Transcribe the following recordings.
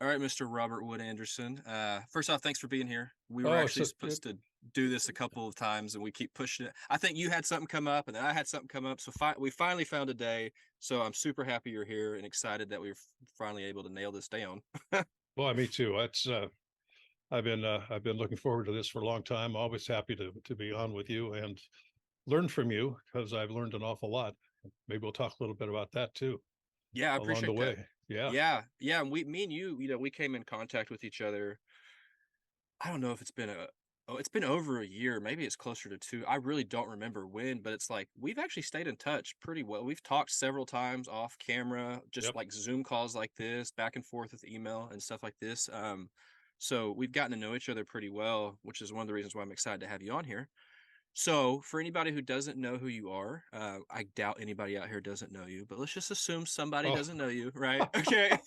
All right, Mr. Robert Wood Anderson. First off, thanks for being here. We were Oh, actually so it, supposed to do this a couple of times, and we keep pushing it. I think you had something come up, and then I had something come up. So we finally found a day. So I'm super happy you're here and excited that we're finally able to nail this down. boy, me too. That's I've been looking forward to this for a long time. Always happy to be on with you and learn from you because I've learned an awful lot. Maybe we'll talk a little bit about that too Yeah, I along the appreciate that. way. Yeah. Yeah. And me and you, we came in contact with each other. I don't know if it's been it's been over a year. Maybe it's closer to two. I really don't remember when, but it's like we've actually stayed in touch pretty well. We've talked several times off camera, just Yep. like Zoom calls like this, back and forth with email and stuff like this. So we've gotten to know each other pretty well, which is one of the reasons why I'm excited to have you on here. So, for anybody who doesn't know who you are, I doubt anybody out here doesn't know you, but let's just assume somebody Oh, doesn't know you, right? Okay.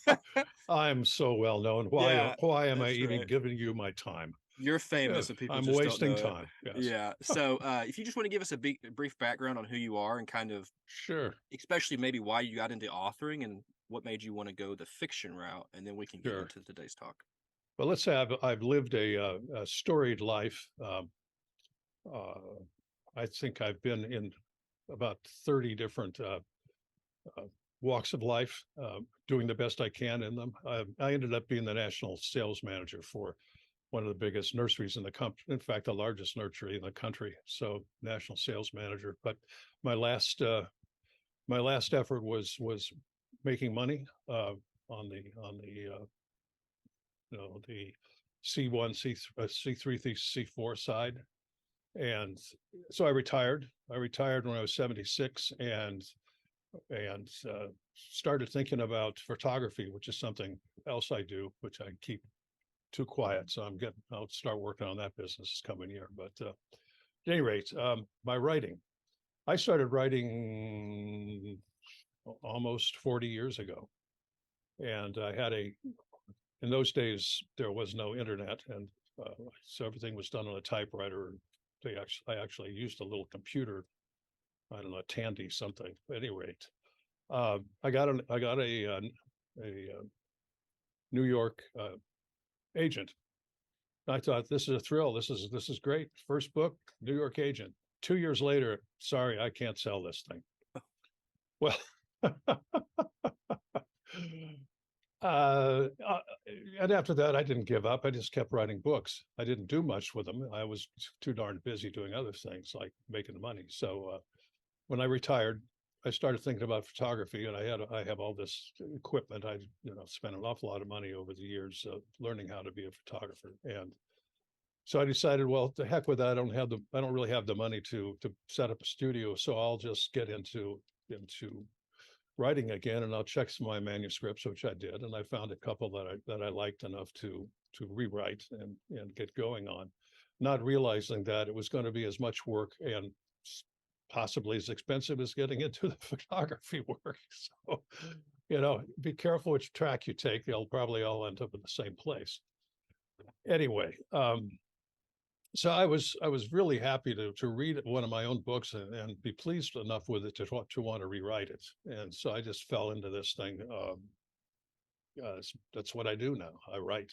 I'm so well known. Why Yeah, why am I that's even right. giving you my time? You're Yeah, famous and people I'm just don't wasting know it. time. Yes. Yeah. So, if you just want to give us a brief background on who you are and kind of, Sure. especially maybe why you got into authoring and what made you want to go the fiction route, and then we can get Sure. into today's talk. Well, let's say I've lived a storied life. Uh, I think I've been in about 30 different uh, walks of life, doing the best I can in them. I ended up being the national sales manager for one of the biggest nurseries in the country. In fact, the largest nursery in the country. So, national sales manager. But my last my last effort was making money on the the C1, C3, C4 side, and so I retired. I retired when I was 76, and started thinking about photography, which is something else I do, which I keep too quiet. So I'll start working on that business this coming year. But at any rate, my writing, I started writing almost 40 years ago. And in those days, there was no internet. And so everything was done on a typewriter. I actually used a little computer. I don't know, Tandy something. At any rate, I got a New York agent. I thought this is a thrill. This is great. First book, New York agent. 2 years later, sorry, I can't sell this thing. Well, uh, uh, and after that, I didn't give up. I just kept writing books. I didn't do much with them. I was too darn busy doing other things like making money. So when I retired, I started thinking about photography, and I have all this equipment. I spent an awful lot of money over the years learning how to be a photographer, and so I decided, well, to heck with that. I don't really have the money to set up a studio, so I'll just get into writing again, and I'll check some of my manuscripts, which I did, and I found a couple that I liked enough to rewrite and get going on, not realizing that it was going to be as much work and possibly as expensive as getting into the photography work. So, be careful which track you take. They'll probably all end up in the same place. Anyway, so I was really happy to read one of my own books and be pleased enough with it to want to rewrite it. And so I just fell into this thing. That's what I do now. I write.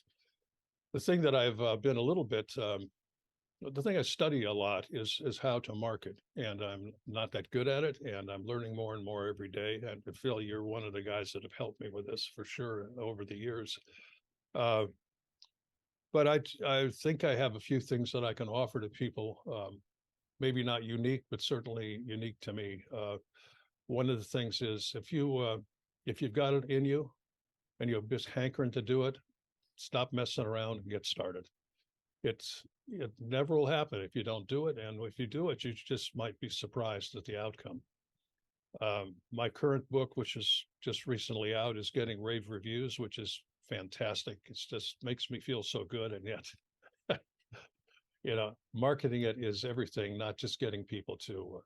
The thing that I've been a little bit the thing I study a lot is how to market, and I'm not that good at it, and I'm learning more and more every day. And Phil, you're one of the guys that have helped me with this for sure over the years. Uh, but I think I have a few things that I can offer to people. Maybe not unique, but certainly unique to me. One of the things is if you've got it in you and you're just hankering to do it, stop messing around and get started. It never will happen if you don't do it, and if you do it, you just might be surprised at the outcome. My current book, which is just recently out, is getting rave reviews, which is fantastic. It's just makes me feel so good, and yet marketing it is everything, not just getting people to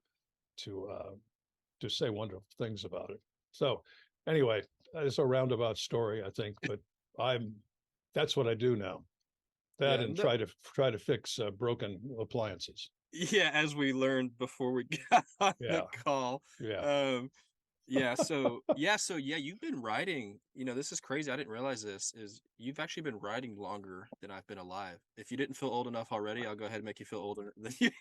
say wonderful things about it. So anyway, it's a roundabout story, I think, but I'm that's what I do now. That Yeah, and no, try to fix broken appliances. yeah. As we learned before we got on the Yeah, call, yeah, um, yeah, you've been writing, this is crazy. I didn't realize this is you've actually been writing longer than I've been alive. If you didn't feel old enough already, I'll go ahead and make you feel older than you.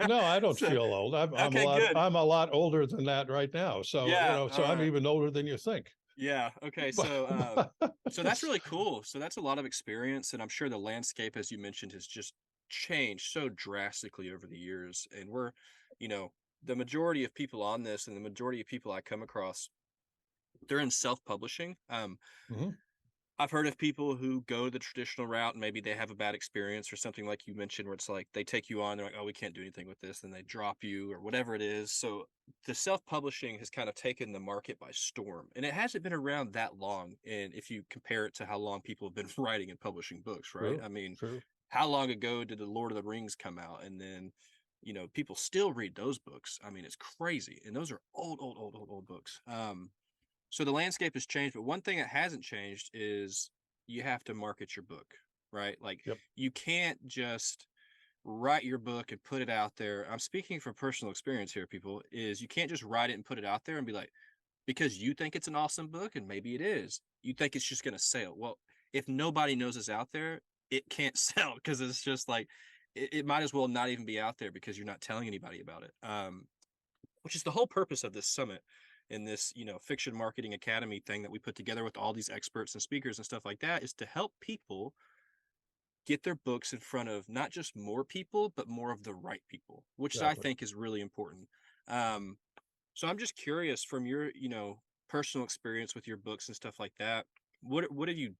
No, I don't So, feel old. okay, good. I'm a lot older than that right now. So, Yeah, so all I'm right. even older than you think. Yeah, okay. But, So that's really cool. So that's a lot of experience, and I'm sure the landscape, as you mentioned, has just changed so drastically over the years. And you know, the majority of people on this and the majority of people I come across, they're in self-publishing. Mhm. I've heard of people who go the traditional route and maybe they have a bad experience or something like you mentioned, where it's like they take you on, they're like, oh, we can't do anything with this, and they drop you or whatever it is. So the self-publishing has kind of taken the market by storm. And it hasn't been around that long. And if you compare it to how long people have been writing and publishing books, right? True, I mean, true. how long ago did the Lord of the Rings come out? And then, people still read those books. I mean, it's crazy. And those are old, old, old, old, old books. So the landscape has changed, but one thing that hasn't changed is you have to market your book, right? Like Yep. you can't just write your book and put it out there. I'm speaking from personal experience here, people, is you can't just write it and put it out there and be like, because you think it's an awesome book and maybe it is, you think it's just going to sell. Well, if nobody knows it's out there, it can't sell because it's just like, it might as well not even be out there because you're not telling anybody about it. Which is the whole purpose of this summit in this, fiction marketing academy thing that we put together with all these experts and speakers and stuff like that is to help people get their books in front of not just more people, but more of the right people, which I Exactly. think is really important. Um, so I'm just curious from your, personal experience with your books and stuff like that. What have you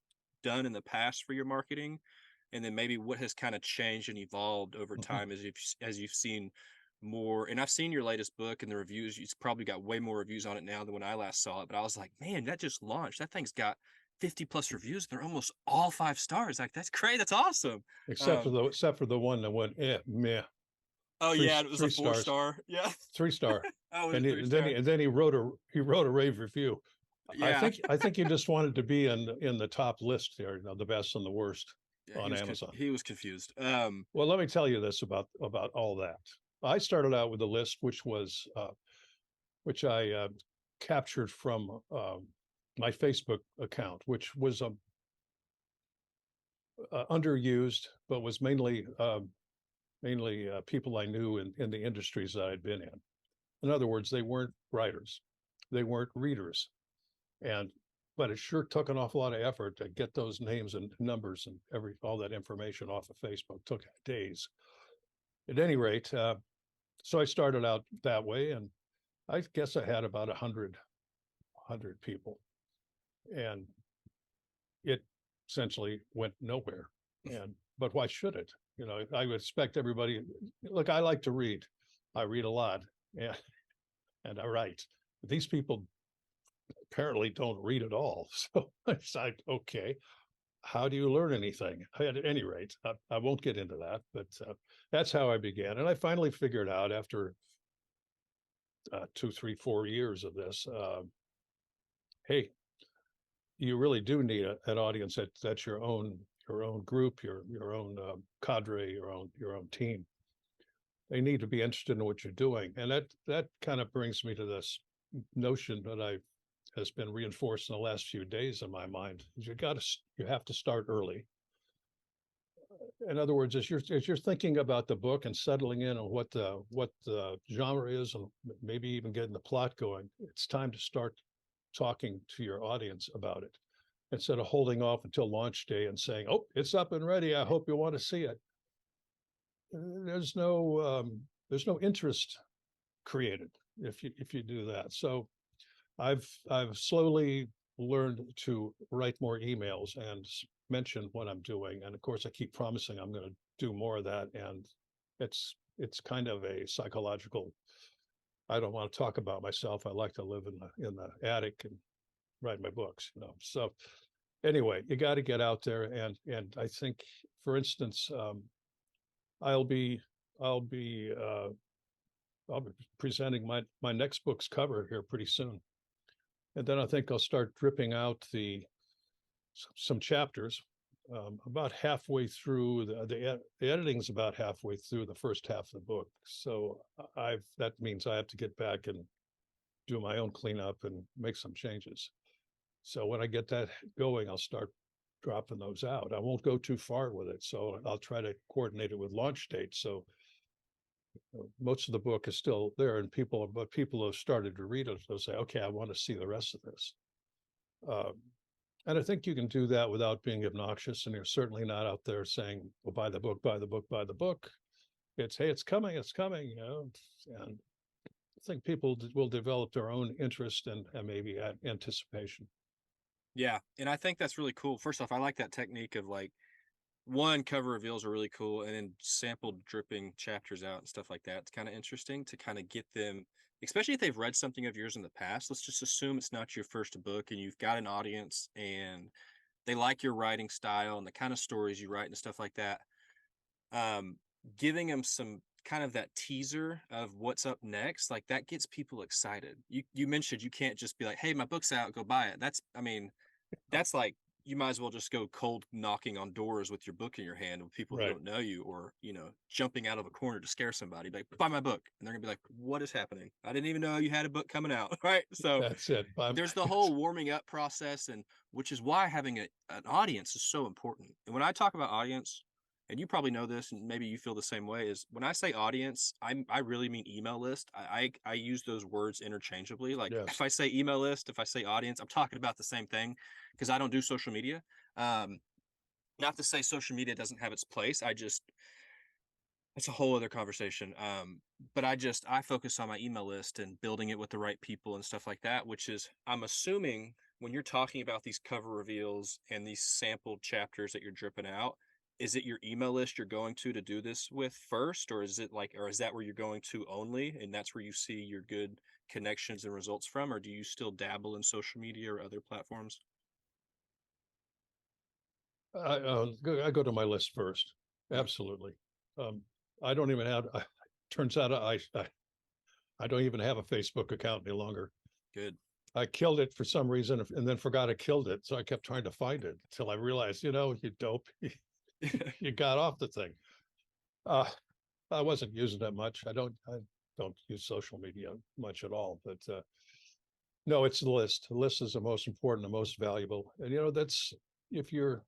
done in the past for your marketing? And then maybe what has kind of changed and evolved over Mhm. time as you've seen more. And I've seen your latest book and the reviews. It's probably got way more reviews on it now than when I last saw it. But I was like, man, that just launched. That thing's got 50 plus reviews. They're almost all 5 stars. Like that's great. That's awesome. Um, Except for the one that went, meh, oh yeah, it was a three four stars, star. Yeah. 3 star. Oh, was And, it three then star? he wrote a rave review. Yeah. I think he just wanted to be in the top list there, the best and the worst Yeah, on Amazon. he was confused. Well, let me tell you this about all that. I started out with a list which I captured from my Facebook account, which was underused, but was mainly people I knew in the industries that I'd been in. In other words, they weren't writers, they weren't readers, and but it sure took an awful lot of effort to get those names and numbers and all that information off of Facebook. It took days. At any rate, so I started out that way, and I guess I had about 100 people, and it essentially went nowhere. And but why should it? I would expect everybody. Look, I like to read. I read a lot, and I write. These people apparently don't read at all. So it's like, okay, how do you learn anything? At any rate, I won't get into that, but that's how I began. And I finally figured out after 2, 3, 4 years of this, hey, you really do need an audience that's your own group, your own cadre, your own team. They need to be interested in what you're doing, and that kind of brings me to this notion that I has been reinforced in the last few days in my mind. You have to start early. In other words, as you're thinking about the book and settling in on what the genre is, and maybe even getting the plot going, it's time to start talking to your audience about it instead of holding off until launch day and saying, "Oh, it's up and ready. I hope you want to see it." There's no interest created if you do that. So I've slowly learned to write more emails and mention what I'm doing. And of course, I keep promising I'm going to do more of that. And it's kind of a psychological. I don't want to talk about myself. I like to live in the attic and write my books. So anyway, you got to get out there, and I think, for instance, I'll be I'll be I'll be presenting my next book's cover here pretty soon, and then I think I'll start dripping out some chapters. About halfway through the editing's about halfway through the first half of the book, so that means I have to get back and do my own cleanup and make some changes. So when I get that going, I'll start dropping those out. I won't go too far with it. So I'll try to coordinate it with launch dates. So most of the book is still there, and people who have started to read it, they'll say, okay, I want to see the rest of this. And I think you can do that without being obnoxious. And you're certainly not out there saying, well, buy the book, buy the book, buy the book. It's, hey, it's coming, you know. And I think people will develop their own interest and maybe anticipation. Yeah, and I think that's really cool. First off, I like that technique of like one, cover reveals are really cool, and then sample dripping chapters out and stuff like that. It's kind of interesting to kind of get them, especially if they've read something of yours in the past. Let's just assume it's not your first book and you've got an audience and they like your writing style and the kind of stories you write and stuff like that. Um, Giving them some kind of that teaser of what's up next, like that gets people excited. You mentioned you can't just be like, hey, my book's out, go buy it. That's, I mean, that's like you might as well just go cold knocking on doors with your book in your hand with people who Right. don't know you, or jumping out of a corner to scare somebody, like, buy my book, and they're gonna be like, what is happening? I didn't even know you had a book coming out. Right? So That's it. there's the whole warming up process, and which is why having an audience is so important. And when I talk about audience, and you probably know this and maybe you feel the same way, is when I say audience, I really mean email list. I use those words interchangeably. Like Yes. if I say email list, if I say audience, I'm talking about the same thing, because I don't do social media. um Not to say social media doesn't have its place. I just, it's a whole other conversation. But I focus on my email list and building it with the right people and stuff like that, which is, I'm assuming when you're talking about these cover reveals and these sampled chapters that you're dripping out, is it your email list you're going to do this with first, or is it like, or is that where you're going to only, and that's where you see your good connections and results from, or do you still dabble in social media or other platforms? I go to my list first. Mm, Absolutely. Um, I don't even have, turns out I don't even have a Facebook account any longer. good. I killed it for some reason and then forgot I killed it. So I kept trying to find it until I realized, you dope, you got off the thing. Uh, I wasn't using that much. I don't use social media much at all, but no, it's the list. The list is the most important, the most valuable. And that's, if you're,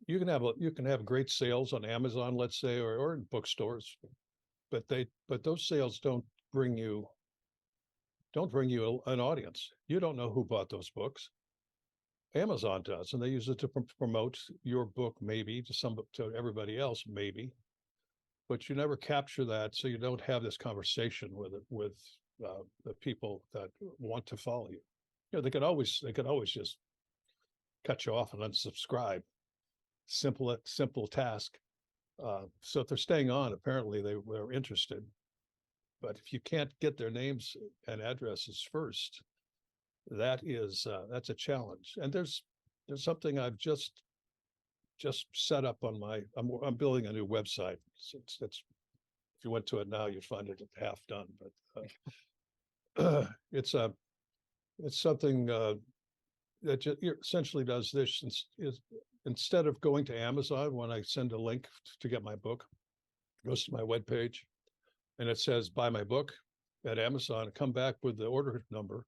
you can have great sales on Amazon, let's say, or in bookstores, but those sales don't bring you an audience. You don't know who bought those books. Amazon does, and they use it to promote your book, maybe to everybody else, maybe, but you never capture that, so you don't have this conversation with the people that want to follow you. They could always just cut you off and unsubscribe. Simple task. So if they're staying on, apparently they're interested. But if you can't get their names and addresses first, that's a challenge. And there's something I've just set up on I'm building a new website. It's if you went to it now, you'd find it half done. But it's something that essentially does this. Is instead of going to Amazon when I send a link to get my book, it goes to my webpage and it says buy my book at Amazon. Come back with the order number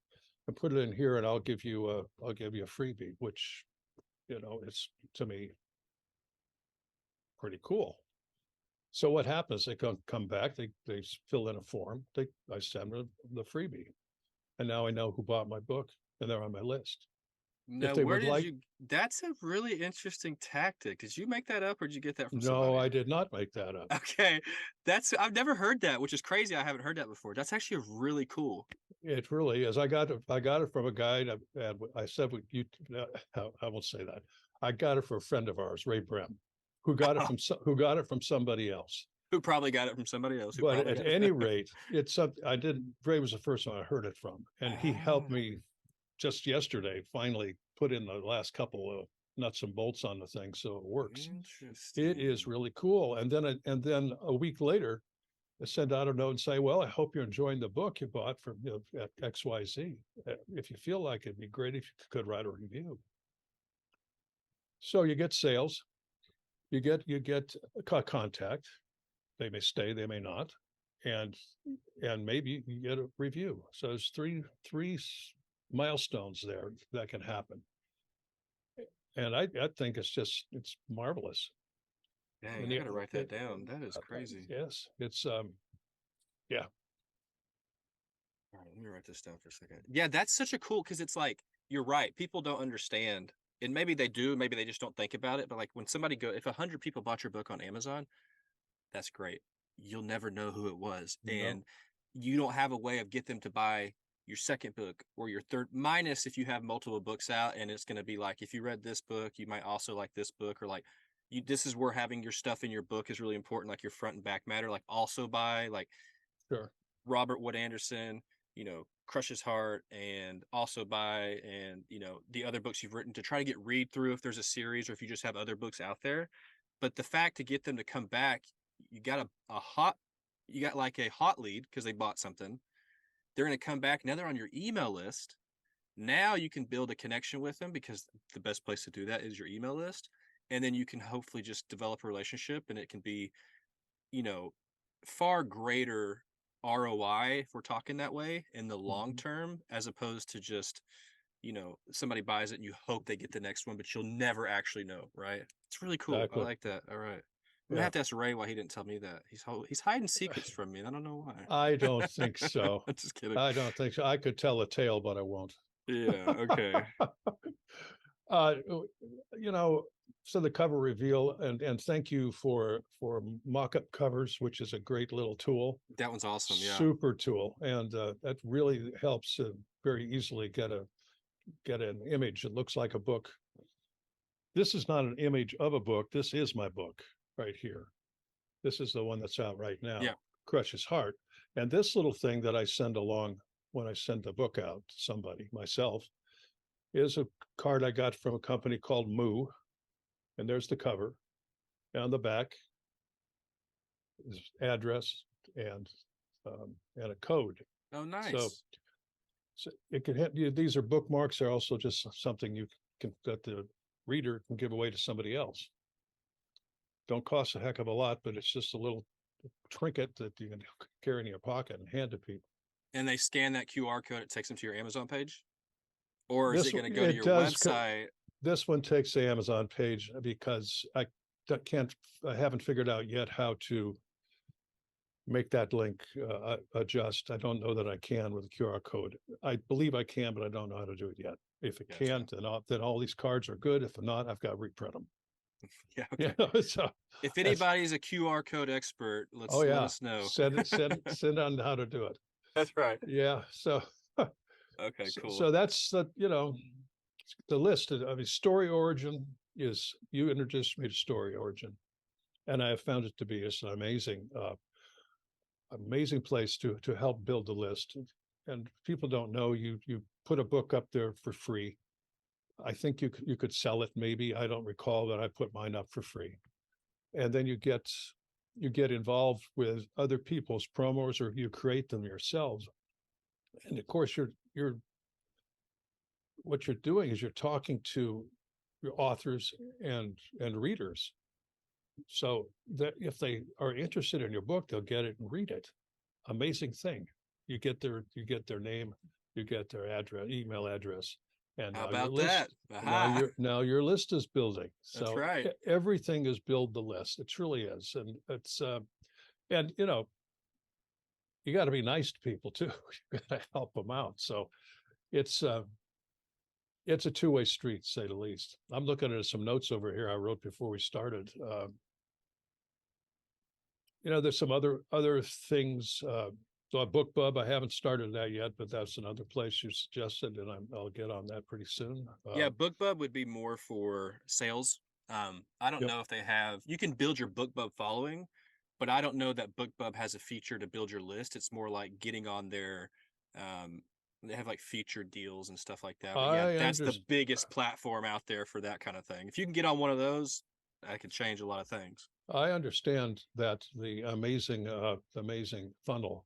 and put it in here, and I'll give you a freebie, which it's, to me, pretty cool. So what happens? They come back, they fill in a form, I send them the freebie, and now I know who bought my book, and they're on my list. If No, they where would did like, you? That's a really interesting tactic. Did you make that up or did you get that from no, somebody? I did not make that up. Okay, I've never heard that, which is crazy. I haven't heard that before. That's actually really cool. It really is. I got it from a guy, and I said, you, I won't say that. I got it from a friend of ours, Ray Brem, who got it from somebody else. Who probably got it from somebody else? Who But probably at got any it. rate, it's something I didn't. Ray was the first one I heard it from, and he helped Ah, me just yesterday finally put in the last couple of nuts and bolts on the thing, so it works. It is interesting. really cool. And then a week later, I send out a note and say, well, I hope you're enjoying the book you bought from at XYZ. If you feel like it'd be great if you could write a review. So you get sales, you get contact. They may stay, they may not. and maybe you get a review. So there's three milestones there that can happen. And I think it's marvelous. Dang, And I yeah, gotta write that down. That is crazy. yes, it's yeah, All right, let me write this down for a second. Yeah, that's such a cool because it's like you're right. People don't understand, and maybe they do, maybe they just don't think about it. But like when somebody if 100 people bought your book on Amazon, that's great. You'll never know who it was, no, and you don't have a way of get them to buy your second book or your third. Minus if you have multiple books out, and it's going to be like if you read this book, you might also like this book, or like you. This is where having your stuff in your book is really important, like your front and back matter. Like also buy like sure, Robert Wood Anderson, Crush's Heart, and also buy, and the other books you've written to try to get read through if there's a series or if you just have other books out there. But the fact to get them to come back, you got you got like a hot lead because they bought something. They're going to come back. Now they're on your email list. Now you can build a connection with them because the best place to do that is your email list. And then you can hopefully just develop a relationship, and it can be, you know, far greater ROI if we're talking that way in the long mhm, term, as opposed to just, somebody buys it and you hope they get the next one, but you'll never actually know, right? It's really cool. I exactly, like that. All right. I'm gonna yeah. have to ask Ray why he didn't tell me that. He's hiding secrets from me, and I don't know why. I don't think so. I'm just kidding. I don't think so. I could tell a tale, but I won't. Yeah. Okay. Uh, you know, so the cover reveal, and thank you for mock-up covers, which is a great little tool, That one's awesome. Yeah. super tool, and that really helps very easily get an image that looks like a book. This is not an image of a book. This is my book right here. This is the one that's out right Yeah. now, Crush's Heart. And this little thing that I send along when I send the book out to somebody myself is a card I got from a company called Moo. And there's the cover. And on the back is address and a code. Oh, So, nice. so it can have these are bookmarks. They're also just something you can that the reader can give away to somebody else. Don't cost a heck of a lot, but it's just a little trinket that you can carry in your pocket and hand to people. And they scan that QR code, it takes them to your Amazon page? Or is it This going to go to it your does. website? This one takes the Amazon page because I haven't figured out yet how to make that link adjust. I don't know that I can with a QR code. I believe I can, but I don't know how to do it yet. If it Gotcha. can't, then all these cards are good. If not, I've got to reprint them. Yeah. You Okay. know, so If anybody's a QR code expert, oh let yeah, us know. send on how to do it. That's right. Yeah. So Okay, cool. so that's the list. I mean, story origin is you introduced me to story origin, and I have found it to be just an amazing place to help build the list. And people don't know you put a book up there for free. I think you could sell it maybe. I don't recall that I put mine up for free. And then you get involved with other people's promos or you create them yourselves. And of course you're what you're doing is you're talking to your authors and readers. So that if they are interested in your book, they'll get it and read it. Amazing thing. You get their name, you get their address, email address, and How now your about list. that? Aha. Now your list is building. That's So right. everything is build the list. It truly is, and it's and you got to be nice to people too. You got to help them out. So it's it's a two-way street, to say the least. I'm looking at some notes over here I wrote before we started. There's some other things. So BookBub, I haven't started that yet, but that's another place you suggested, and I'll get on that pretty soon. Yeah, BookBub would be more for sales. I don't Yep. know if they have. You can build your BookBub following, but I don't know that BookBub has a feature to build your list. It's more like getting on their. They have like featured deals and stuff like that. But yeah, I that's the understand. biggest platform out there for that kind of thing. If you can get on one of those, that could change a lot of things. I understand that the amazing funnel,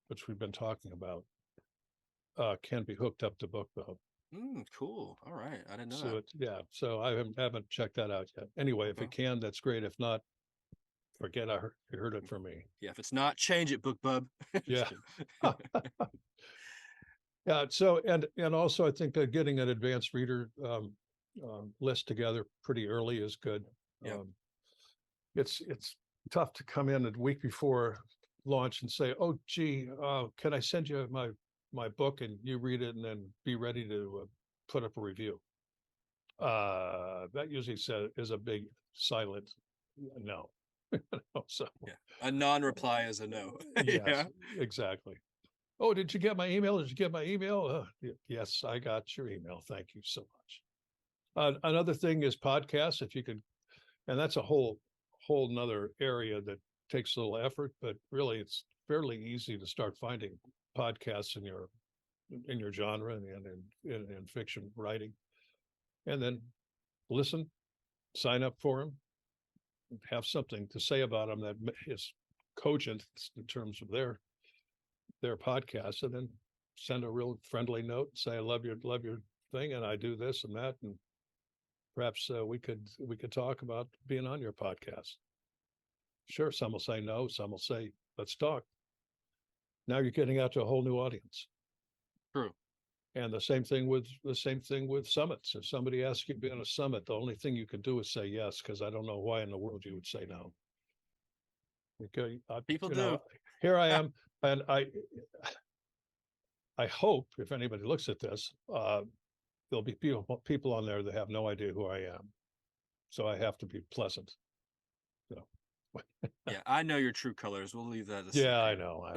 which we've been talking about, can be hooked up to BookBub. Cool. All right, I didn't know So that. yeah. So I haven't checked that out yet. Anyway, if Okay. it can, that's great. If not, forget you heard it from me. Yeah, if it's not, change it, book bub. Yeah. Just kidding. Yeah. So, and also I think getting an advanced reader list together pretty early is good. Yeah. It's tough to come in a week before launch and say, "Oh, gee, can I send you my book and you read it and then be ready to put up a review?" That usually is a big silent no. So Yeah. A non-reply is a no. yes, Yeah. exactly. Oh, did you get my email? Did you get my email? Yes, I got your email. Thank you so much. Another thing is podcasts. If you could, and that's a whole nother area that takes a little effort, but really it's fairly easy to start finding podcasts in your genre and in fiction writing, and then listen, sign up for them, have something to say about them that is cogent in terms of their podcast, and then send a real friendly note, say I love your thing, and I do this and that, and perhaps we could talk about being on your podcast. Sure, some will say no, some will say let's talk. Now you're getting out to a whole new audience. True. And the same thing with summits. If somebody asks you to be on a summit, the only thing you can do is say yes, because I don't know why in the world you would say no. Okay, People do. Here I am, and I hope if anybody looks at this, there'll be people on there that have no idea who I am. So I have to be pleasant. So Yeah, I know your true colors. We'll leave that. yeah, I know.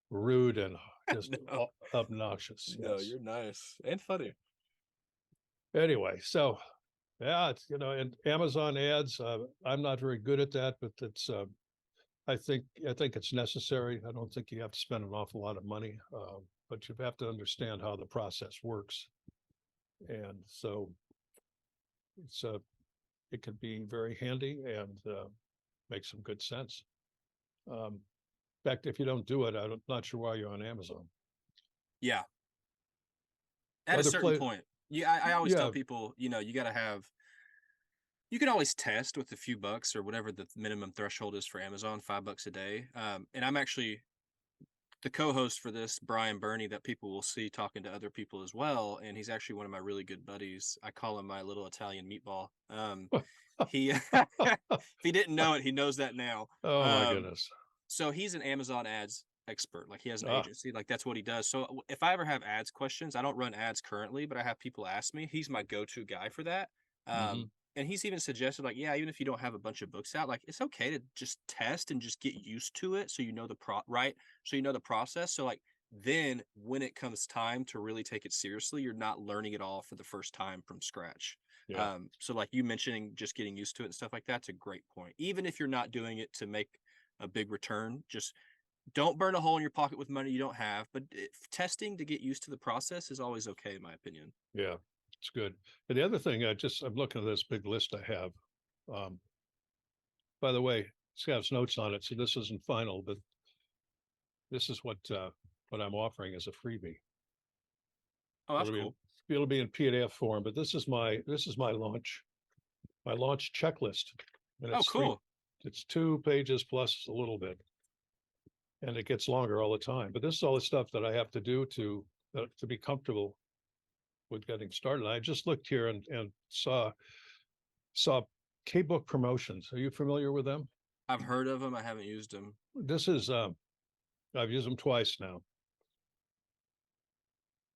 Rude and just No. obnoxious. No, Yes. you're nice and funny. Anyway, so yeah, it's, and Amazon ads. I'm not very good at that, but it's. I think it's necessary. I don't think you have to spend an awful lot of money, but you have to understand how the process works, and so it can be very handy and make some good sense. In fact, if you don't do it, I'm not sure why you're on Amazon. Yeah. At a certain point. Yeah, I always tell people, you got to have. You can always test with a few bucks or whatever the minimum threshold is for Amazon, $5 a day. And I'm actually the co-host for this, Brian Burney, that people will see talking to other people as well. And he's actually one of my really good buddies. I call him my little Italian meatball. He, if he didn't know it, he knows that now. Oh my goodness. So he's an Amazon ads expert. Like he has an agency, like that's what he does. So if I ever have ads questions, I don't run ads currently, but I have people ask me. He's my go-to guy for that. And he's even suggested, like, yeah, even if you don't have a bunch of books out, like it's okay to just test and just get used to it, so you know the process. So like then when it comes time to really take it seriously, you're not learning it all for the first time from scratch. Yeah. So like you mentioning just getting used to it and stuff like that's a great point. Even if you're not doing it to make a big return, just don't burn a hole in your pocket with money you don't have. But testing to get used to the process is always okay, in my opinion. Yeah. It's good. And the other thing, I'm looking at this big list I have. By the way, it's got notes on it, so this isn't final, but this is what I'm offering as a freebie. Oh, that's cool. It'll be in PDF form, but this is my launch checklist. And it's cool. It's 2 pages plus a little bit, and it gets longer all the time. But this is all the stuff that I have to do to be comfortable with getting started. I just looked here and saw K-Book Promotions. Are you familiar with them? I've heard of them. I haven't used them. This is I've used them twice now.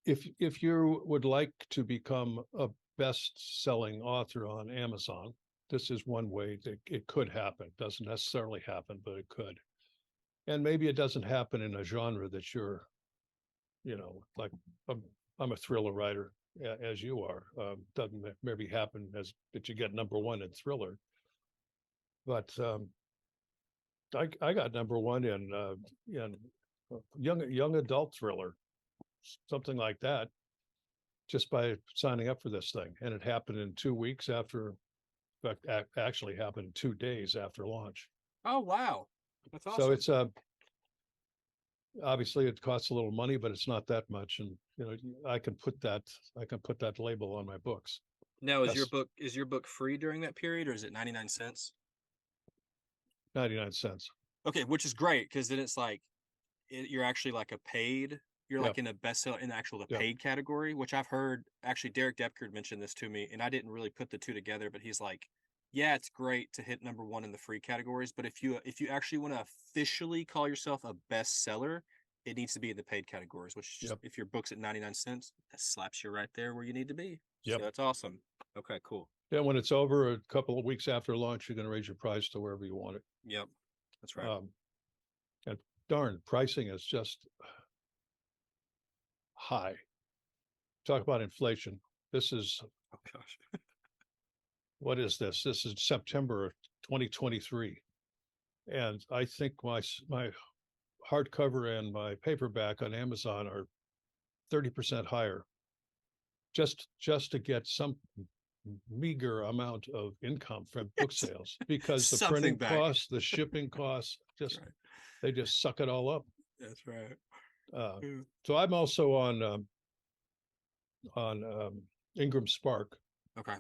If you would like to become a best-selling author on Amazon, this is one way that it could happen. It doesn't necessarily happen, but it could. And maybe it doesn't happen in a genre that you're, like I'm a thriller writer, as you are. Doesn't maybe happen as that you get #1 in thriller, but I got #1 in young adult thriller, something like that, just by signing up for this thing. And it happened in 2 weeks after. In fact, actually happened 2 days after launch. Oh wow, that's awesome. So it's obviously it costs a little money, but it's not that much, and I can put that label on my books. Now, is your book free during that period, or is it 99 cents? 99 cents. Okay, which is great because then it's like you're actually like a paid. You're Yep, like in a bestseller in the yep, paid category, which I've heard. Actually, Derek Depkerd mentioned this to me, and I didn't really put the two together. But he's like, "Yeah, it's great to hit number one in the free categories, but if you actually want to officially call yourself a bestseller, it needs to be in the paid categories. Which is just yep, if your book's at 99 cents, that slaps you right there where you need to be. So yep. that's awesome. Okay, cool. Yeah, when it's over a couple of weeks after launch, you're going to raise your price to wherever you want it. Yep, that's right. Um, and darn, pricing is just high. Talk about inflation. This is, Oh gosh. what is this? This is September 2023. And I think my hardcover and my paperback on Amazon are 30% higher just to get some meager amount of income from book sales because the Something printing back. costs, the shipping costs, That's just right. they just suck it all up. That's right. Uh, Yeah. so I'm also on Ingram Spark. Okay.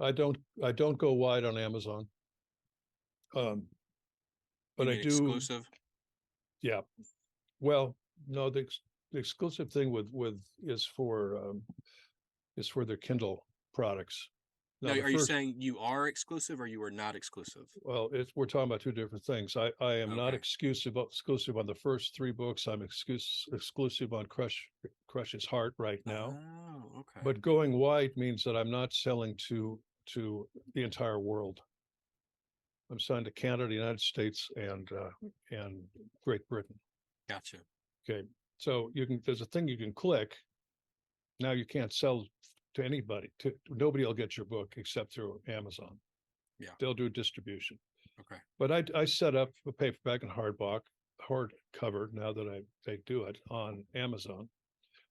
I don't go wide on Amazon, um, You but I mean do. exclusive? Yeah. Well, no, the exclusive thing with is for their Kindle products. No, Now the are you first, saying you are exclusive or you are not exclusive? well, we're talking about two different things. I am not Okay. exclusive on the first three books. I'm exclusive on Crush's Heart right now. Oh, okay. But going wide means that I'm not selling to the entire world. I'm signed to Canada, the United States, and Great Britain. Gotcha. Okay, so there's a thing you can click. Now you can't sell to anybody. Nobody will get your book except through Amazon. Yeah. They'll do distribution. Okay. But I set up a paperback and hardcover now that they do it on Amazon.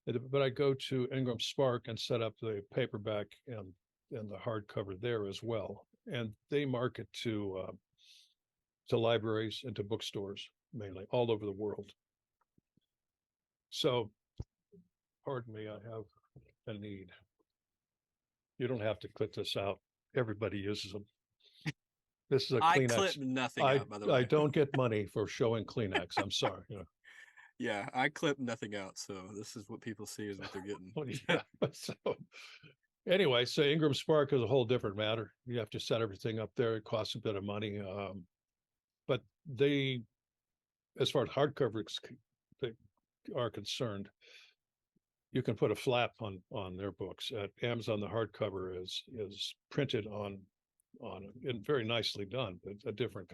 But I go to Ingram Spark and set up the paperback and the hardcover there as well. And they market to libraries and to bookstores mainly all over the world. So, pardon me, I have a need. You don't have to clip this out. Everybody uses them. This is a I clip Kleenex. nothing I out, by the I way. don't get money for showing Kleenex. I'm sorry. Yeah, I clip nothing out, so this is what people see is what they're getting. Oh, yeah. So anyway, so Ingram Spark is a whole different matter. You have to set everything up there. It costs a bit of money. But they, as far as hardcovers they are concerned, you can put a flap on their books. At Amazon, the hardcover is printed on and very nicely done, but a different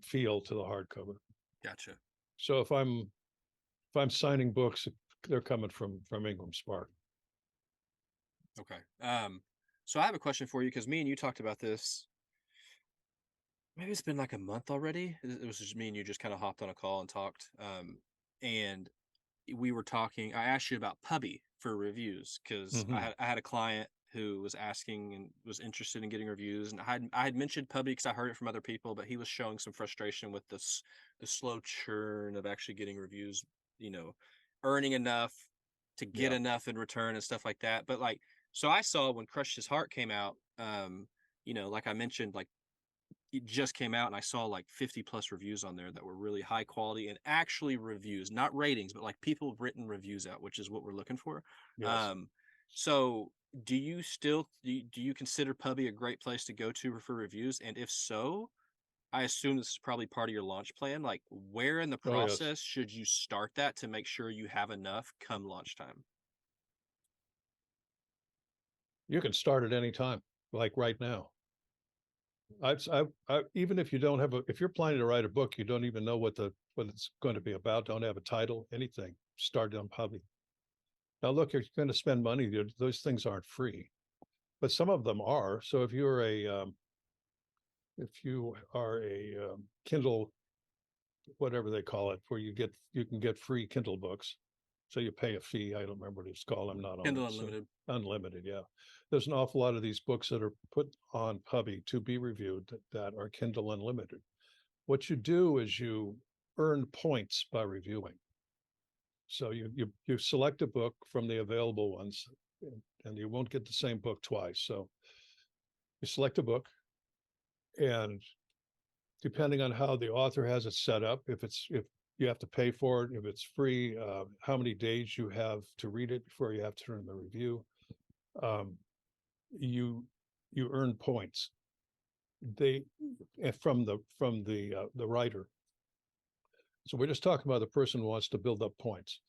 feel to the hardcover. Gotcha. So if I'm signing books, they're coming from Ingram Spark. Okay. So I have a question for you because me and you talked about this. Maybe it's been like a month already. It was just me and you just kind of hopped on a call and talked. And we were talking. I asked you about Pubby for reviews because I Mm-hmm. had a client who was asking and was interested in getting reviews, and I had mentioned Pubby because I heard it from other people, but he was showing some frustration with the slow churn of actually getting reviews. You know, earning enough to get Yeah. enough in return and stuff like that. But like, so I saw when Crush His Heart came out. Like I mentioned, like it just came out and I saw like 50 plus reviews on there that were really high quality and actually reviews, not ratings, but like people have written reviews out, which is what we're looking for. Yes. Um, so do you still do you consider Pubby a great place to go to for reviews? And if so, I assume this is probably part of your launch plan. Like where in the Oh, yes. process should you start that to make sure you have enough come launch time? You can start at any time, like right now. Even if you don't have if you're planning to write a book, you don't even know what it's going to be about, don't have a title, anything, start on Pubby. Now, look, you're going to spend money. Those things aren't free, but some of them are. So if you are a Kindle, whatever they call it, where you can get free Kindle books. So you pay a fee. I don't remember what it's called. I'm not on Kindle it. So Unlimited. unlimited, yeah. There's an awful lot of these books that are put on Pubby to be reviewed that are Kindle Unlimited. What you do is you earn points by reviewing. So you select a book from the available ones, and you won't get the same book twice. So you select a book, and depending on how the author has it set up, if you have to pay for it, if it's free, how many days you have to read it before you have to turn in the review. Um, you earn points. They from the writer. So we're just talking about the person who wants to build up points,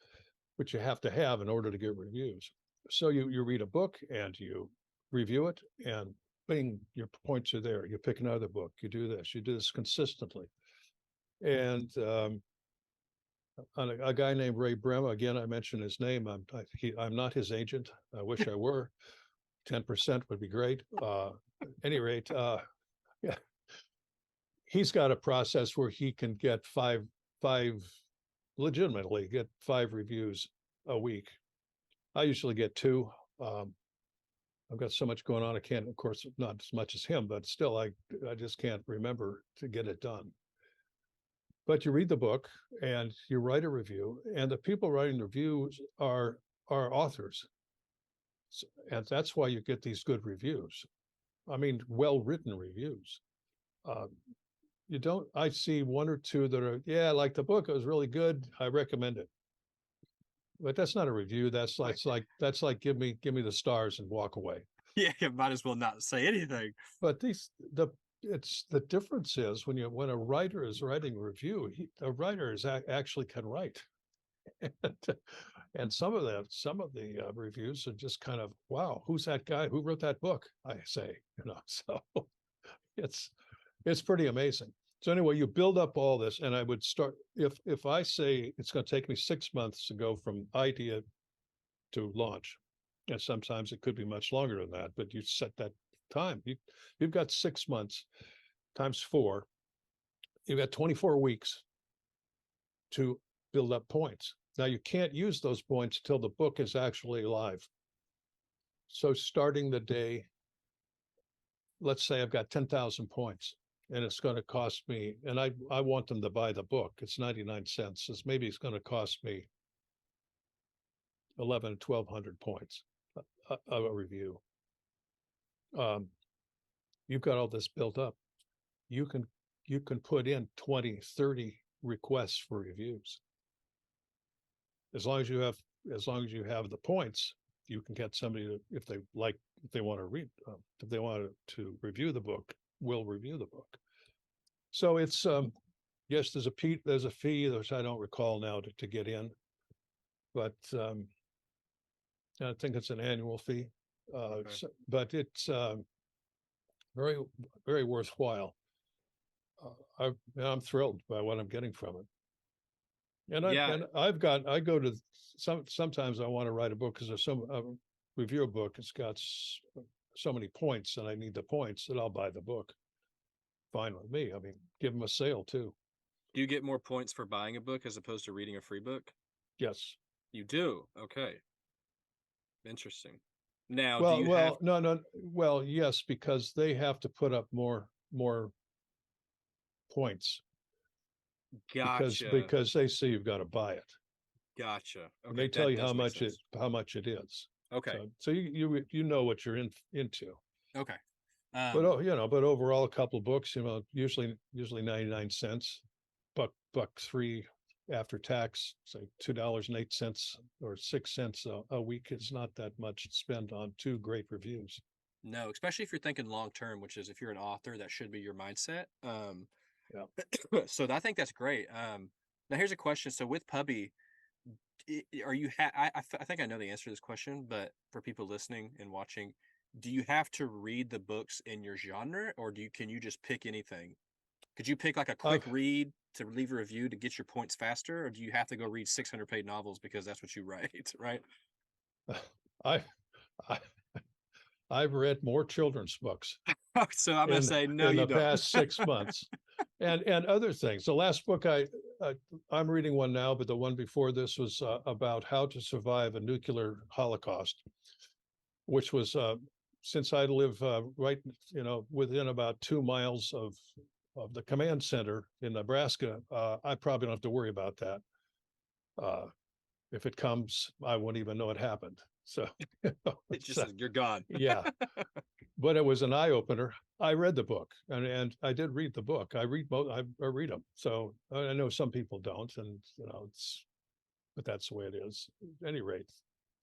which you have to have in order to get reviews. So you read a book and you review it, and bing, your points are there. You pick another book, you do this consistently. And a guy named Ray Brema, again, I mentioned his name. I'm not his agent. I wish I were. 10% would be great. At any rate, yeah, he's got a process where he can get legitimately get 5 reviews a week. I usually get 2. I've got so much going on. I can't, of course, not as much as him, but still, I just can't remember to get it done. But you read the book and you write a review, and the people writing the reviews are authors. And that's why you get these good reviews. I mean, well-written reviews. You don't, I see 1 or 2 that are, yeah, I like the book. It was really good. I recommend it. But that's not a review. That's like give me the stars and walk away. Yeah, you might as well not say anything. But it's the difference is when a writer is writing a review, a writer is actually can write. And some of the reviews are just kind of, wow, who's that guy? Who wrote that book? I say, so it's pretty amazing. So anyway, you build up all this, and I would start, if I say it's going to take me 6 months to go from idea to launch, and sometimes it could be much longer than that, but you set that time. You've got 6 months times 4. You've got 24 weeks to build up points. Now you can't use those points till the book is actually live. So starting the day, let's say I've got 10,000 points, and it's going to cost me, and I want them to buy the book. It's 99 cents. Maybe it's going to cost me 1,100 points a review. You've got all this built up. You can put in 20, 30 requests for reviews. As long as you have the points, you can get somebody to, if they want to read, if they want to review the book, will review the book. So it's yes, there's a fee, which I don't recall now to get in, but I think it's an annual fee. Okay. But it's very, very worthwhile. I'm thrilled by what I'm getting from it. And I go to sometimes I want to write a book because there's review a book. It's got so many points, and I need the points, that I'll buy the book. Fine with me. I mean, give them a sale too. Do you get more points for buying a book as opposed to reading a free book? Yes. You do. Okay. Interesting. Now, well, yes, because they have to put up more points. Gotcha. Because they see you've got to buy it. Gotcha. Okay. And they tell you how much it is. Okay. So you know what you're into. Okay. But overall, a couple of books, usually 99 cents, buck 3 after tax, say $2.08 or 6 cents a week. It's not that much to spend on 2 great reviews. No, especially if you're thinking long term, which is if you're an author, that should be your mindset. Yeah. So I think that's great. Now here's a question. So with Pubbie, are you? I think I know the answer to this question, but for people listening and watching, do you have to read the books in your genre, or can you just pick anything? Could you pick like a quick read to leave a review to get your points faster, or do you have to go read 600-page novels because that's what you write, right? I've read more children's books. So I'm going to say no, in you the don't. past 6 months, and other things. The last book I'm reading one now, but the one before this was about how to survive a nuclear holocaust, which was since I live right, within about 2 miles of the command center in Nebraska, I probably don't have to worry about that. If it comes, I won't even know it happened. So, It's just so, you're gone. yeah, but it was an eye opener. I read the book, and I did read the book. I read them. So I know some people don't, and but that's the way it is. At any rate,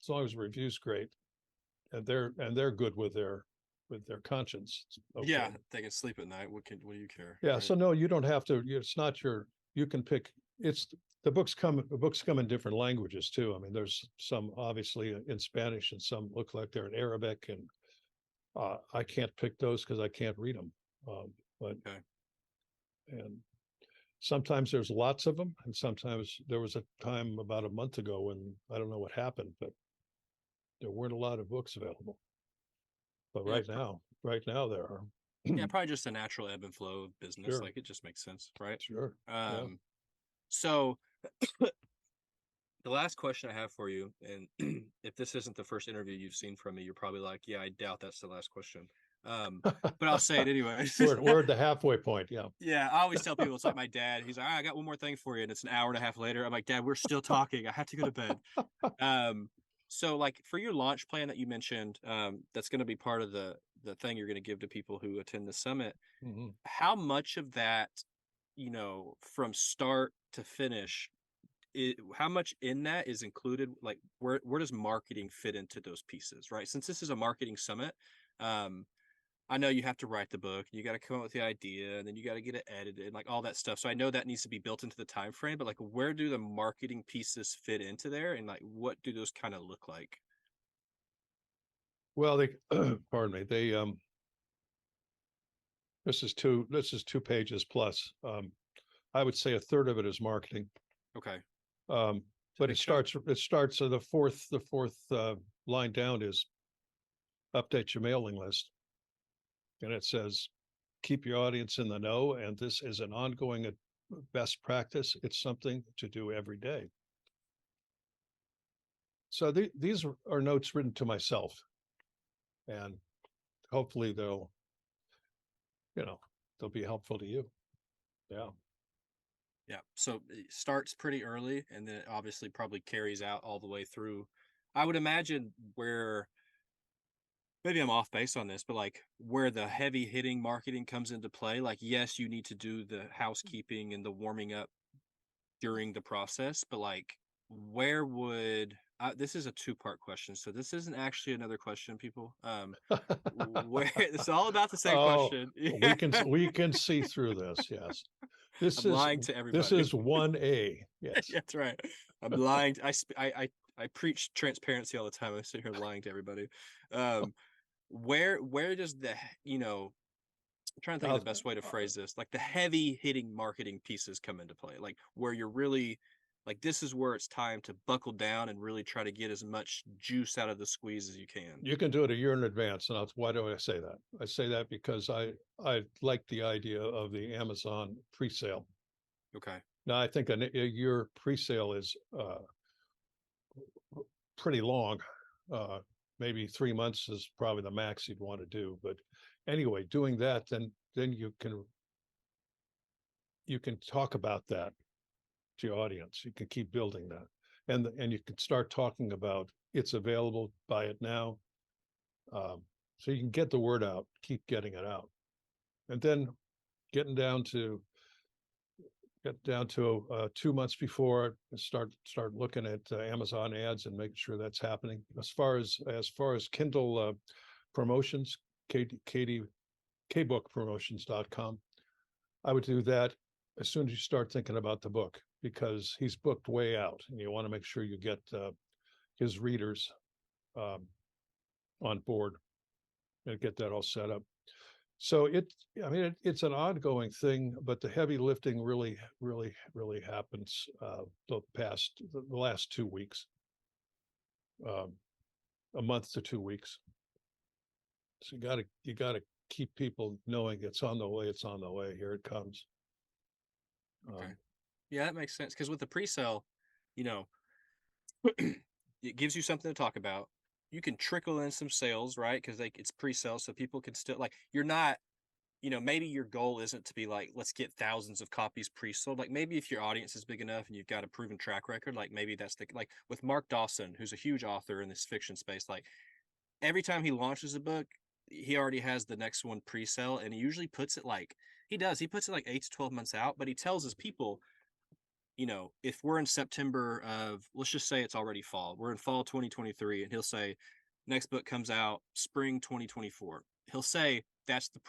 as long as the review's great and they're good with their conscience, Yeah, okay. they can sleep at night. What do you care, Yeah. right? So no, you don't have to. It's not you can pick. It's the books come in different languages too. I mean, there's some obviously in Spanish and some look like they're in Arabic, and I can't pick those because I can't read them. But Okay. and sometimes there's lots of them, and sometimes there was a time about a month ago when I don't know what happened, but there weren't a lot of books available. But Yeah, right now there are. yeah, probably just a natural ebb and flow of business. Sure, Like it just makes sense, right? sure, yeah. Um, so the last question I have for you, and if this isn't the first interview you've seen from me, you're probably like, yeah, I doubt that's the last question. But I'll say it anyways. We're at the halfway point. Yeah. Yeah, I always tell people it's like my dad. He's like, "Ah, I got one more thing for you, and it's an hour and a half later. I'm like, Dad, we're still talking. I have to go to bed. Um, so like for your launch plan that you mentioned, that's going to be part of the thing you're going to give to people who attend the summit. Mhm. How much of that, from start to finish, how much in that is included? Like where does marketing fit into those pieces, right? Since this is a marketing summit, um, I know you have to write the book, you got to come up with the idea, and then you got to get it edited, and like all that stuff. So I know that needs to be built into the time frame, but like where do the marketing pieces fit into there, and like what do those kind of look like? Well, they pardon me. This is 2 pages plus. I would say a third of it is marketing. Okay, Um, it's a but big chunk. it starts so the fourth line down is update your mailing list, and it says keep your audience in the know, and this is an ongoing best practice. It's something to do every day. So these are notes written to myself, and hopefully you know they'll be helpful to you. Yeah. Yeah, so it starts pretty early, and then it obviously probably carries out all the way through. I would imagine where maybe I'm off base on this, but like where the heavy hitting marketing comes into play, like yes, you need to do the housekeeping and the warming up during the process, but like where would this is a two-part question, so this isn't actually another question, people. Where it's all about the same Oh, question. Yeah. we can see through this. Yes. This I'm is lying to this everybody. is 1A. Yes. That's right. I'm lying. I preach transparency all the time. I sit here lying to everybody. Um, where does I'm trying to think of Uh, the best way to phrase this, like the heavy hitting marketing pieces come into play, like where you're really like this is where it's time to buckle down and really try to get as much juice out of the squeeze as you can. you can do it a year in advance. And why do I say that? I say that because I like the idea of the Amazon pre-sale. Okay. Now I think a year pre-sale is pretty long. Uh, Maybe 3 months is probably the max you'd want to do. But anyway, doing that, then you can talk about that to your audience. You can keep building that, and you can start talking about it's available. Buy it now. So you can get the word out. Keep getting it out, and then getting down to get down to 2 months before start looking at Amazon ads and making sure that's happening. As far as Kindle promotions, Katie kbookpromotions.com. I would do that as soon as you start thinking about the book because he's booked way out, and you want to make sure you get his readers um, on board and get that all set up. So it's an ongoing thing, but the heavy lifting really happens the last 2 weeks, um, a month to 2 weeks. So you gotta keep people knowing it's on the way. It's on the way. Here it comes. Okay. Um, Yeah, that makes sense because with the pre-sale, you know, it gives you something to talk about. You can trickle in some sales, right? Because like it's pre-sale, so people can still like you're not maybe your goal isn't to be like, let's get thousands of copies pre-sold. Like maybe if your audience is big enough and you've got a proven track record, like maybe that's like with Mark Dawson, who's a huge author in this fiction space, like every time he launches a book, he already has the next one pre-sale, and he usually puts it like he puts it like 8 to 12 months out, but he tells his people, if we're in September of, let's just say it's already fall, we're in fall 2023, and he'll say, next book comes out spring 2024. He'll say that's the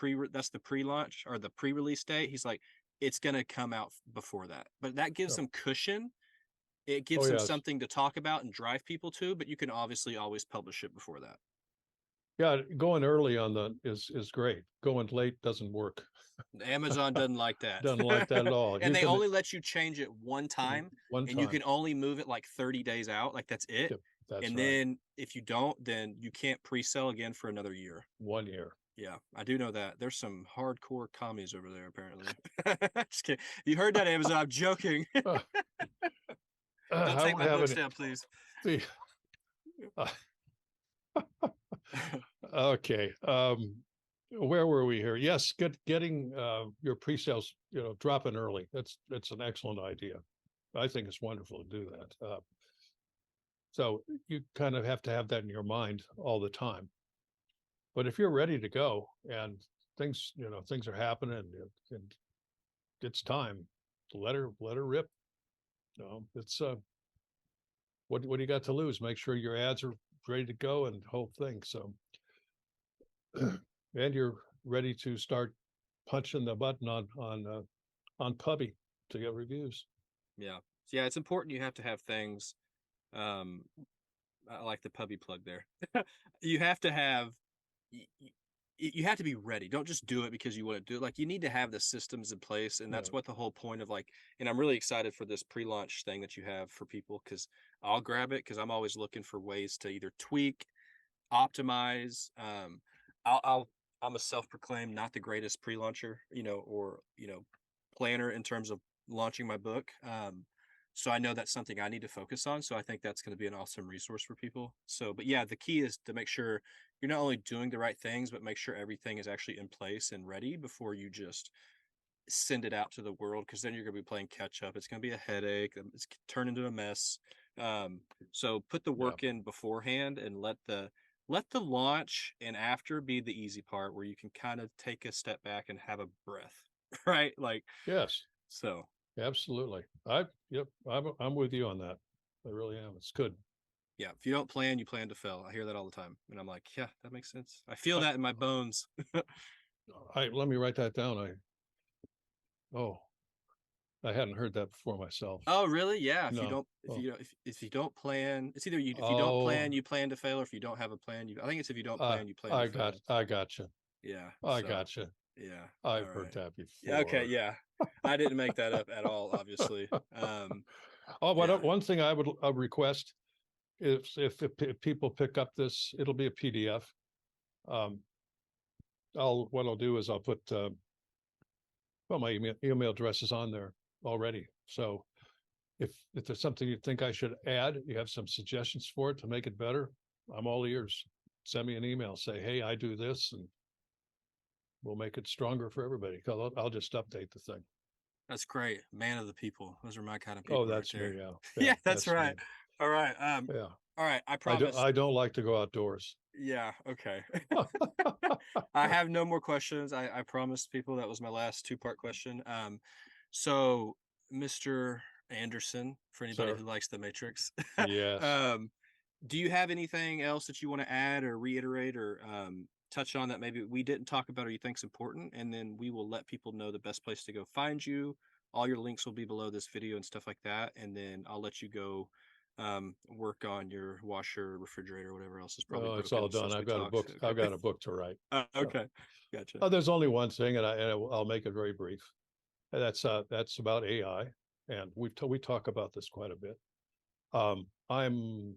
pre-launch or the pre-release date. He's like, it's gonna come out before that, but that gives Oh, them cushion. It oh, gives them yes. something to talk about and drive people to, but you can obviously always publish it before that. Yeah, going early on the is great. Going late doesn't work. Amazon doesn't like Doesn't that. like that at all. And You they can only let you change it one time, one and you time. can only move it like 30 days out, like that's it. Yep, that's And right. then if you don't, then you can't pre-sell again for another year. 1 year. Yeah, I do know that. There's some hardcore commies over there, apparently. Just kidding. You heard that, Amazon? I'm joking. Uh, Don't I take don't my have books any. down, please. The, uh, okay. Where were we here? Yes, getting your pre-sales, dropping early. That's an excellent idea. I think it's wonderful to do that. So you kind of have to have that in your mind all the time. But if you're ready to go and things are happening and it's time, let her rip. It's what do you got to lose? Make sure your ads are ready to go and the whole thing. So and you're ready to start punching the button on Pubby to get reviews. Yeah. Yeah, it's important you have to have things. Um, I like the Pubby plug there. You have to have you have to be ready. Don't just do it because you want to do it. Like you need to have the systems in place, and that's Yeah. what the whole point of like. And I'm really excited for this pre-launch thing that you have for people because I'll grab it because I'm always looking for ways to either tweak, optimize. I'll I'm a self-proclaimed not the greatest pre-launcher, or planner in terms of launching my book. So I know that's something I need to focus on. So I think that's going to be an awesome resource for people. So, but yeah, the key is to make sure you're not only doing the right things, but make sure everything is actually in place and ready before you just send it out to the world. Cause then you're going to be playing catch up. It's going to be a headache. It's turned into a mess. Um, so put the Yeah. work in beforehand and let the launch and after be the easy part where you can kind of take a step back and have a breath, right? Like, Yes. so Absolutely. Yep. I'm with you on that. I really am. It's good. yeah, if you don't plan, you plan to fail. I hear that all the time. And I'm like, yeah, that makes sense. I feel I, that in my bones. let me write that down. Oh, I hadn't heard that before myself. Oh, really? Yeah. If you No. don't, if Oh, you don't, if you don't plan, it's either if you don't oh, plan, you plan to fail, or if you don't have a plan, I think it's if you don't plan, you plan to fail. I gotcha. Yeah. I So gotcha. yeah. All I've heard right. that Yeah. Okay. before. Yeah. I didn't make that up at all, obviously. Oh, Yeah. one thing I would request is if people pick up this, it'll be a PDF. Um, what I'll do is I'll put well, my email address is on there already. So if there's something you think I should add, you have some suggestions for it to make it better, I'm all ears. Send me an email, say, hey, I do this, and we'll make it stronger for everybody. I'll just update the thing. That's great. Man of the people. Those are my kind of Oh, people right that's me. there. Yeah. Yeah. Yeah, that's That's me. right. All right. Yeah. All right. I promise. I don't like to go outdoors. Yeah, okay. I have no more questions. I promised people that was my last two-part question. So Mr. Anderson, for anybody Sir. who likes The Matrix, Yes. um, do you have anything else that you want to add or reiterate or touch on that maybe we didn't talk about or you think's important? And then we will let people know the best place to go find you. All your links will be below this video and stuff like that. And then I'll let you go work on your washer, refrigerator, whatever else is probably Oh, it's all broken done. since we talked. I've Okay. got a book to write. So, Okay. Gotcha. there's only one thing, and I'll make it very brief. And that's about AI, and we talk about this quite a bit. Um, I'm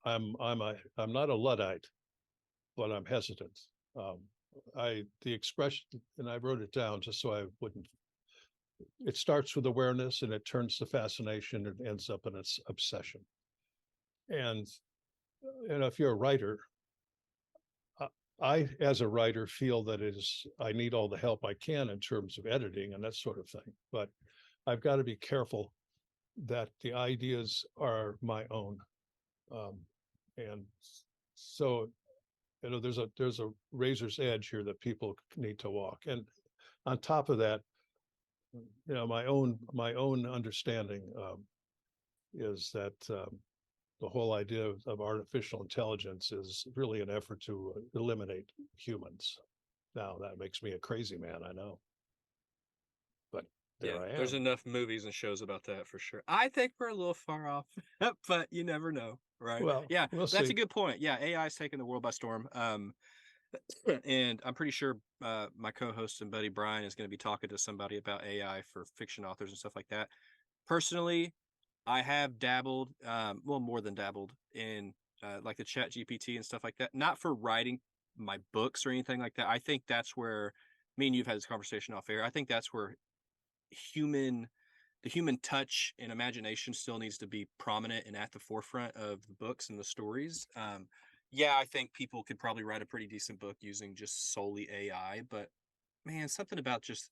I'm not a Luddite, but I'm hesitant. Um, the expression, and I wrote it down just so I wouldn't. It starts with awareness, and it turns to fascination, and ends up in its obsession. And if you're a writer, I, as a writer, feel that I need all the help I can in terms of editing and that sort of thing. But I've got to be careful that the ideas are my own. Um, and so, there's a razor's edge here that people need to walk. And on top of that, my own understanding is that the whole idea of artificial intelligence is really an effort to eliminate humans. Now, that makes me a crazy man, I know, but Yeah, there I there's am. enough movies and shows about that for sure. I think we're a little far off, but you never know, right? Well, Yeah, we'll that's a see. good point. Yeah, AI is taking the world by storm. And I'm pretty sure my co-host and buddy Brian is going to be talking to somebody about AI for fiction authors and stuff like that. Personally, I have dabbled, well, more than dabbled in like the Chat GPT and stuff like that. Not for writing my books or anything like that. I think that's where me and you've had this conversation off air. I think that's where human the human touch and imagination still needs to be prominent and at the forefront of the books and the stories. Yeah, I think people could probably write a pretty decent book using just solely AI, but man, something about just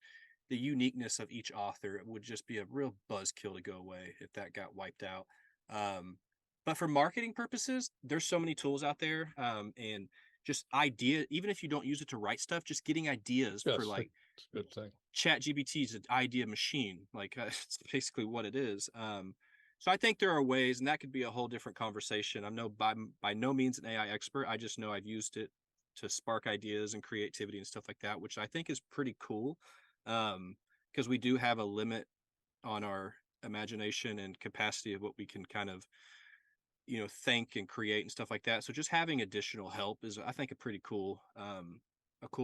the uniqueness of each author would just be a real buzzkill to go away if that got wiped out. But for marketing purposes, there's so many tools out there, and just even if you don't use it to write stuff, just getting ideas for Yes, like it's a good thing. Chat GPT is an idea machine. Like it's basically what it is. So I think there are ways, and that could be a whole different conversation. I'm no by no means an AI expert. I just know I've used it to spark ideas and creativity and stuff like that, which I think is pretty cool. Because we do have a limit on our imagination and capacity of what we can kind of think and create and stuff like that. So just having additional help is, I think, a cool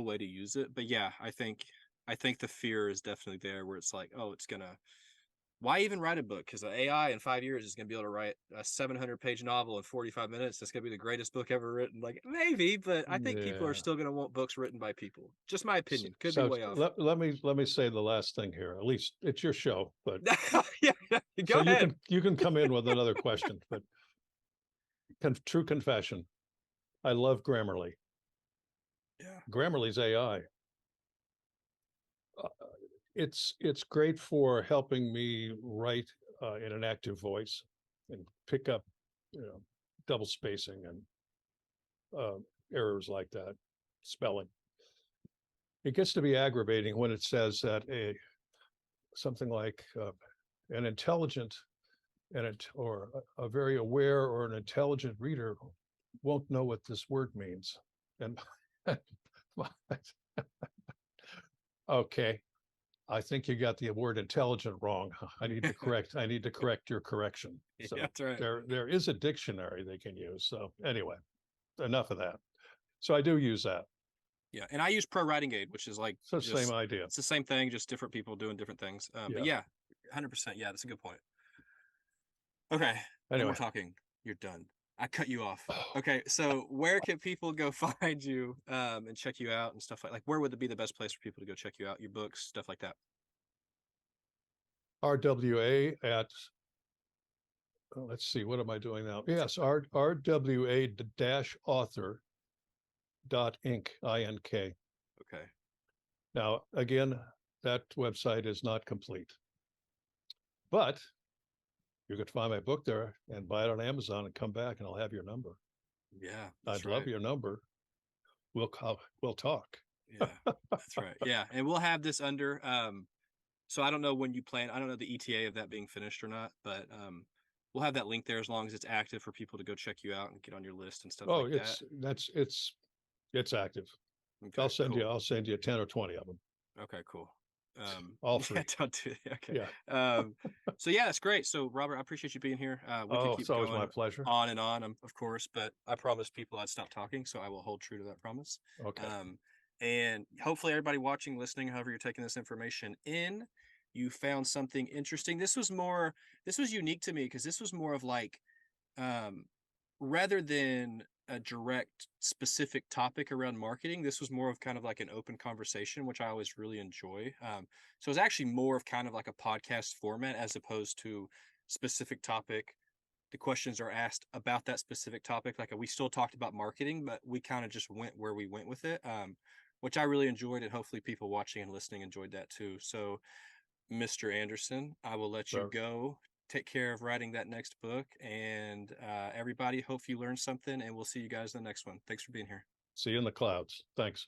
way to use it. But yeah, I think the fear is definitely there where it's like, oh, it's gonna why even write a book? Because the AI in 5 years is gonna be able to write a 700-page novel in 45 minutes. That's gonna be the greatest book ever written. Like maybe, but I think people are Yeah. still gonna want books written by people. Just my So, opinion. Could be so way off. let me say the last thing here. At least it's your show, but Yeah, so go ahead. you can come in with another question. But true confession, I love Grammarly. Yeah. Grammarly's AI. Uh, it's great for helping me write in an active voice and pick up, double spacing and uh, errors like that, spelling. It gets to be aggravating when it says that something like an intelligent or a very aware or an intelligent reader won't know what this word means. And okay, I think you got the word intelligent wrong. I need to correct your correction. Yeah, So that's right. there is a dictionary they can use. So anyway, enough of that. So I do use that. Yeah, and I use Pro Writing Aid, which is like So same just idea. it's the same thing, just different people doing different things. But Yeah. yeah, 100%. Yeah, that's a good point. Okay, no more Anyway. talking. You're done. I cut you off. Okay, so where can people go find you and check you out and stuff like where would it be the best place for people to go check you out, your books, stuff like that? RWA at let's see, what am I doing now? Yes, RWA dash author dot inc, INK. Okay. Now, again, that website is not complete, but you could find my book there and buy it on Amazon and come back and I'll have your number. Yeah, I'd that's love right. your number. We'll talk. Yeah, that's right. Yeah, and we'll have this under so I don't know when you plan. I don't know the ETA of that being finished or not, but we'll have that link there as long as it's active for people to go check you out and get on your list and stuff Oh, like that. it's active. Okay, cool. I'll send you 10 or 20 of them. Okay, cool. All Yeah, free. don't do it. Okay. Yeah. So yeah, that's great. So Robert, I appreciate you being here. We could Oh, keep it's always my going pleasure. on and on, of course, but I promised people I'd stop talking, so I will hold true to that promise. Okay. And hopefully everybody watching, listening, however you're taking this information in, you found something interesting. This was unique to me because this was more of like, um, rather than a direct specific topic around marketing, this was more of kind of like an open conversation, which I always really enjoy. So it's actually more of kind of like a podcast format as opposed to specific topic, the questions are asked about that specific topic. Like we still talked about marketing, but we kind of just went where we went with it, which I really enjoyed, and hopefully people watching and listening enjoyed that too. So, Mr. Anderson, I will let you So go. Take care of writing that next book, and everybody, hope you learned something, and we'll see you guys in the next one. Thanks for being here. see you in the clouds. Thanks.